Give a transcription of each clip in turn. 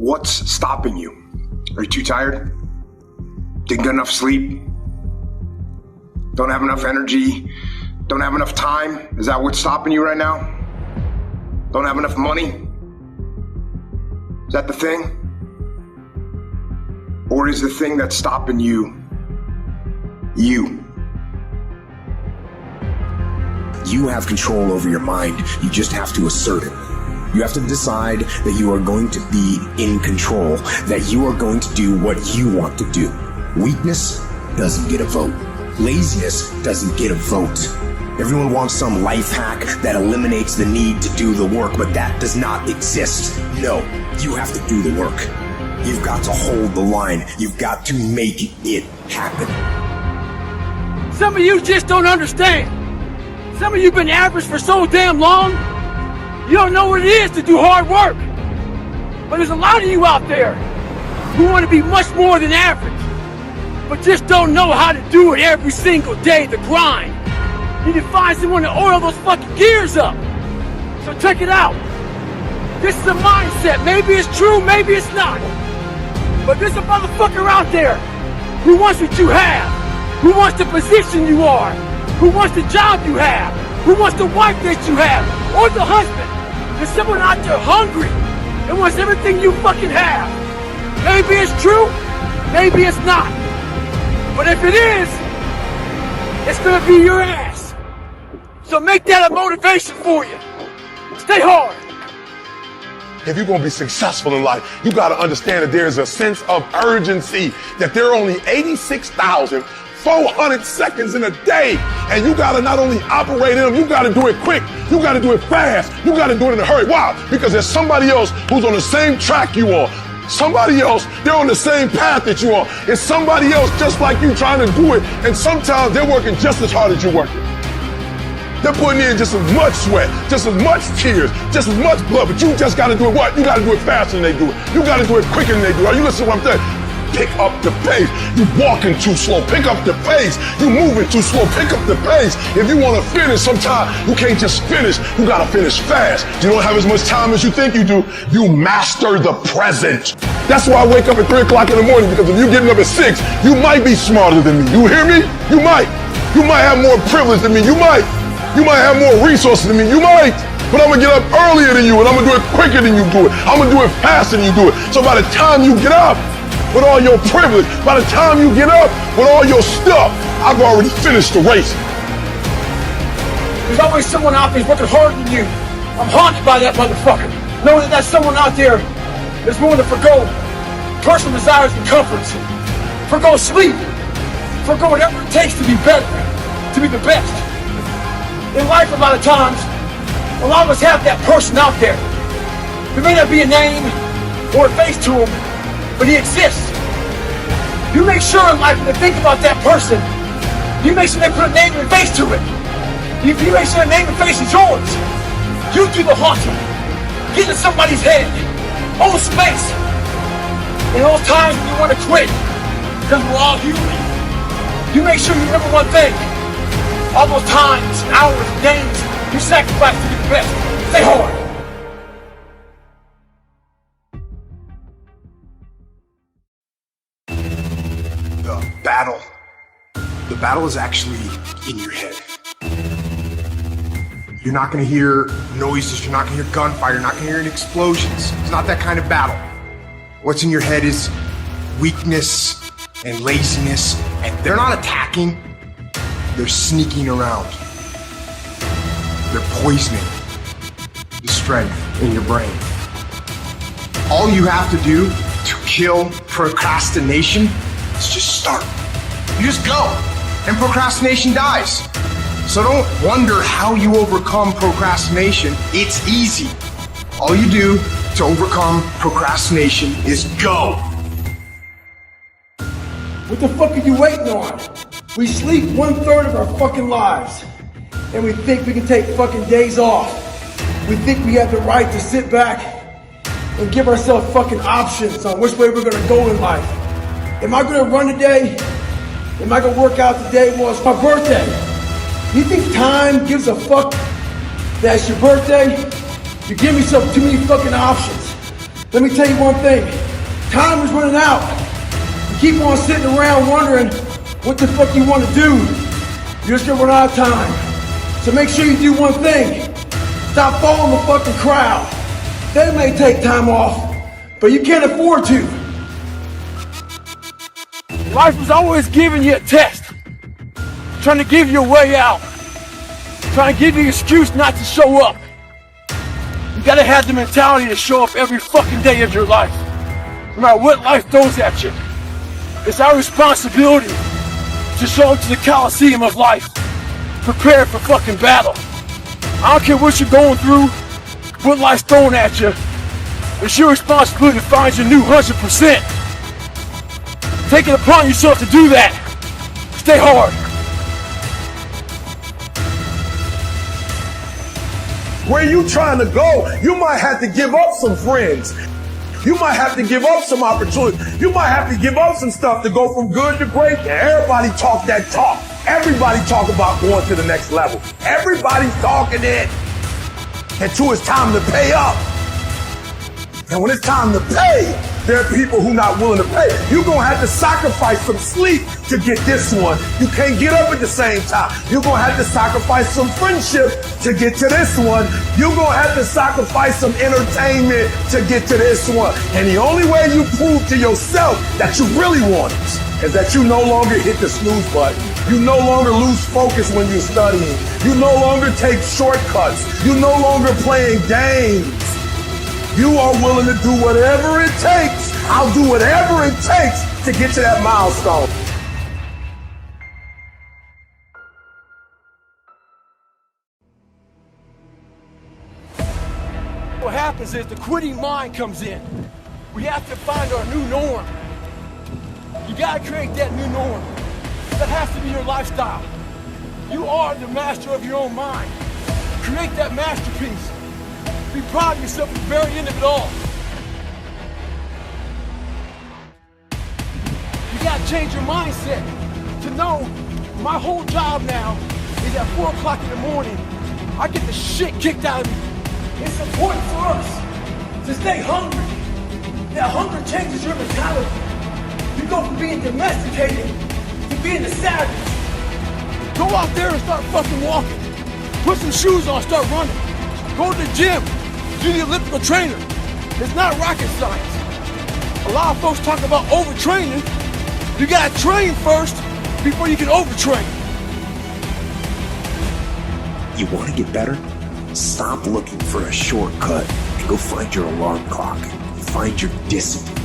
What's stopping you? Are you too tired? Didn't get enough sleep? Don't have enough energy? Don't have enough time? Is that what's stopping you right now? Don't have enough money? Is that the thing? Or is the thing that's stopping you, you? You have control over your mind. You just have to assert it. You have to decide that you are going to be in control, that you are going to do what you want to do. Weakness doesn't get a vote. Laziness doesn't get a vote. Everyone wants some life hack that eliminates the need to do the work, but that does not exist. No, you have to do the work. You've got to hold the line. You've got to make it happen. Some of you just don't understand. Some of you been average for so damn long, you don't know what it is to do hard work. But there's a lot of you out there who want to be much more than average, but just don't know how to do it every single day, the grind. You need to find someone to oil those fucking gears up. So check it out. This is a mindset. Maybe it's true, maybe it's not. But there's a motherfucker out there who wants what you have, who wants the position you are, who wants the job you have, who wants the wife that you have, or the husband. There's someone out there hungry and wants everything you fucking have. Maybe it's true, maybe it's not. But if it is, it's gonna be your ass. So make that a motivation for you. Stay hard. If you're gonna be successful in life, you gotta understand that there's a sense of urgency, that there are only 86,400 seconds in a day. And you gotta not only operate in them, you gotta do it quick, you gotta do it fast, you gotta do it in a hurry. Why? Because there's somebody else who's on the same track you are. Somebody else, they're on the same path that you are. It's somebody else just like you trying to do it. And sometimes they're working just as hard as you're working. They're putting in just as much sweat, just as much tears, just as much blood, but you just gotta do it what? You gotta do it faster than they do it. You gotta do it quicker than they do it. Are you listening to what I'm saying? Pick up the pace. You walking too slow, pick up the pace. You moving too slow, pick up the pace. If you wanna finish, sometimes you can't just finish, you gotta finish fast. You don't have as much time as you think you do. You master the present. That's why I wake up at 3 o'clock in the morning, because if you're getting up at 6, you might be smarter than me. You hear me? You might. You might have more privilege than me. You might. You might have more resources than me. You might. But I'm gonna get up earlier than you, and I'm gonna do it quicker than you do it. I'm gonna do it faster than you do it. So by the time you get up with all your privilege, by the time you get up with all your stuff, I've already finished the race. There's always someone out there who's working harder than you. I'm haunted by that motherfucker. Knowing that there's someone out there that's willing to forgo personal desires and comforts, forgo sleep, forgo whatever it takes to be better, to be the best. In life, a lot of times, a lot of us have that person out there. There may not be a name or a face to him, but he exists. You make sure in life when they think about that person, you make sure they put a name and face to it. You make sure the name and face is yours. You do the haunting. Get in somebody's head. Own space. In those times when you want to quit, because we're all human, you make sure you remember one thing. All those times, hours, days, you sacrifice to be the best. Stay hard. The battle is actually in your head. You're not gonna hear noises, you're not gonna hear gunfire, you're not gonna hear any explosions. It's not that kind of battle. What's in your head is weakness and laziness, and they're not attacking. They're sneaking around. They're poisoning the strength in your brain. All you have to do to kill procrastination is just start. You just go, and procrastination dies. So don't wonder how you overcome procrastination. It's easy. All you do to overcome procrastination is go. What the fuck are you waiting on? We sleep 1/3 of our fucking lives, and we think we can take fucking days off. We think we have the right to sit back and give ourselves fucking options on which way we're gonna go in life. Am I gonna run today? Am I gonna work out today? Well, it's my birthday. You think time gives a fuck that it's your birthday? You give yourself too many fucking options. Let me tell you one thing. Time is running out. You keep on sitting around wondering what the fuck you want to do. You're just gonna run out of time. So make sure you do one thing. Stop following the fucking crowd. They may take time off, but you can't afford to. Life is always giving you a test. Trying to give you a way out. Trying to give you an excuse not to show up. You gotta have the mentality to show up every fucking day of your life. No matter what life throws at you. It's our responsibility to show up to the Coliseum of life. Prepared for fucking battle. I don't care what you're going through, what life's throwing at you. It's your responsibility to find your new 100%. Take it upon yourself to do that. Stay hard. Where you trying to go, you might have to give up some friends. You might have to give up some opportunities. You might have to give up some stuff to go from good to great. And everybody talk that talk. Everybody talk about going to the next level. Everybody's talking it until it's time to pay up. And when it's time to pay, there are people who not willing to pay. You're going to have to sacrifice some sleep to get this one. You can't get up at the same time. You're going to have to sacrifice some friendship to get to this one. You're going to have to sacrifice some entertainment to get to this one. And the only way you prove to yourself that you really want it is that you no longer hit the snooze button. You no longer lose focus when you're studying. You no longer take shortcuts. You no longer playing games. You are willing to do whatever it takes. I'll do whatever it takes to get to that milestone. What happens is the quitting mind comes in. We have to find our new norm. You gotta create that new norm. That has to be your lifestyle. You are the master of your own mind. Create that masterpiece. Be proud of yourself at the very end of it all. You gotta change your mindset to know my whole job now is at 4 o'clock in the morning. I get the shit kicked out of me. It's important for us to stay hungry. That hunger changes your mentality. You go from being domesticated to being a savage. Go out there and start fucking walking. Put some shoes on, start running. Go to the gym. Do the elliptical trainer. It's not rocket science. A lot of folks talk about overtraining. You gotta train first before you can overtrain. You want to get better? Stop looking for a shortcut and go find your alarm clock. Find your discipline.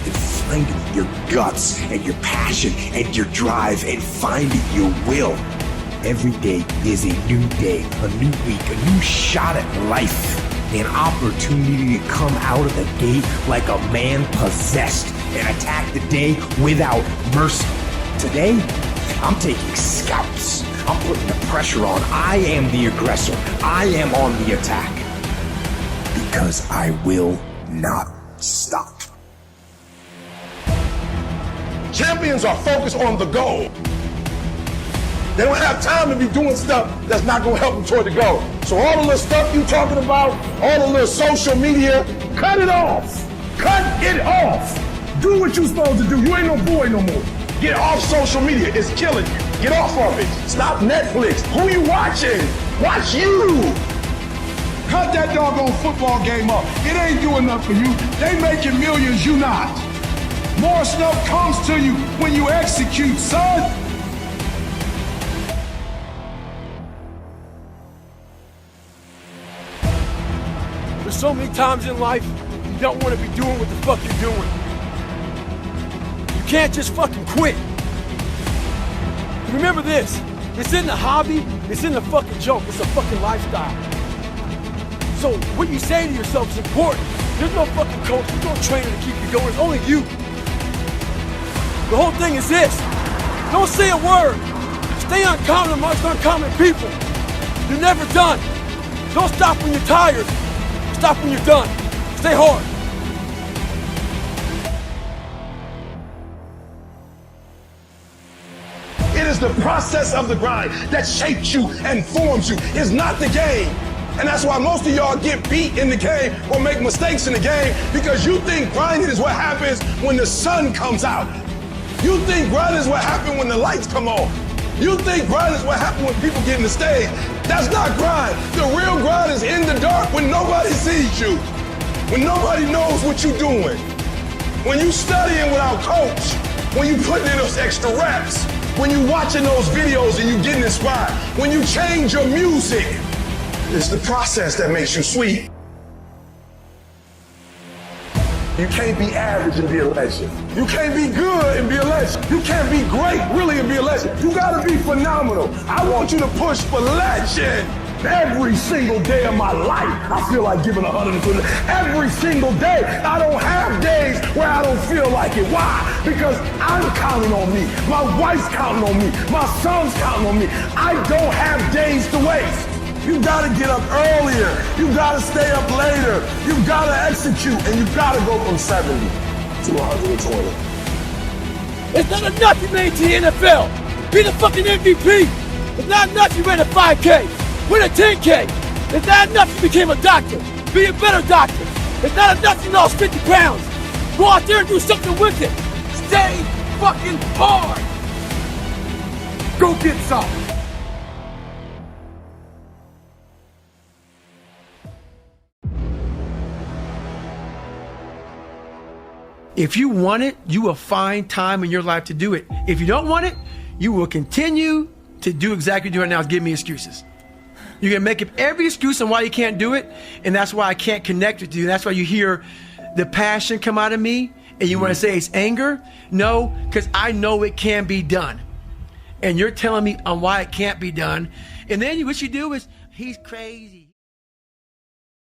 And find your guts and your passion and your drive and find your will. Every day is a new day, a new week, a new shot at life. An opportunity to come out of the gate like a man possessed and attack the day without mercy. Today, I'm taking scouts. I'm putting the pressure on. I am the aggressor. I am on the attack. Because I will not stop. Champions are focused on the goal. They don't have time to be doing stuff that's not going to help them toward the goal. So all the little stuff you talking about, all the little social media, cut it off. Cut it off. Do what you're supposed to do. You ain't no boy no more. Get off social media. It's killing you. Get off of it. Stop Netflix. Who you watching? Watch you. Cut that doggone football game up. It ain't doing nothing for you. They making millions, you not. More stuff comes to you when you execute, son. There's so many times in life you don't want to be doing what the fuck you're doing. You can't just fucking quit. Remember this, it's in the hobby, it's in the fucking joke, it's a fucking lifestyle. So what you say to yourself is important. There's no fucking coach, there's no trainer to keep you going, it's only you. The whole thing is this, don't say a word. Stay uncommon amongst uncommon people. You're never done. Don't stop when you're tired. Stop when you're done. Stay hard. It is the process of the grind that shapes you and forms you. It's not the game. And that's why most of y'all get beat in the game or make mistakes in the game, because you think grinding is what happens when the sun comes out. You think grinding is what happens when the lights come on. You think grind is what happens when people get in the stage. That's not grind. The real grind is in the dark when nobody sees you, when nobody knows what you're doing, when you studying without coach, when you putting in those extra reps, when you watching those videos and you getting inspired, when you change your music. It's the process that makes you sweet. You can't be average and be a legend. You can't be good and be a legend. You can't be great, really, and be a legend. You gotta be phenomenal. I want you to push for legend. Every single day of my life, I feel like giving 100%. Every single day. I don't have days where I don't feel like it. Why? Because I'm counting on me. My wife's counting on me. My son's counting on me. I don't have days to waste. You gotta get up earlier. You gotta stay up later. You gotta execute, and you gotta go from 70 to 120. It's not enough you made it to the NFL. Be the fucking MVP. It's not enough you ran a 5K. Win a 10K. It's not enough you became a doctor. Be a better doctor. It's not enough you lost 50 pounds. Go out there and do something with it. Stay fucking hard. Go get some. If you want it, you will find time in your life to do it. If you don't want it, you will continue to do exactly what you're doing now, is give me excuses. You're gonna make up every excuse on why you can't do it, and that's why I can't connect with you. That's why you hear the passion come out of me, and you wanna say it's anger? No, because I know it can be done. And you're telling me on why it can't be done, and then what you do is, he's crazy.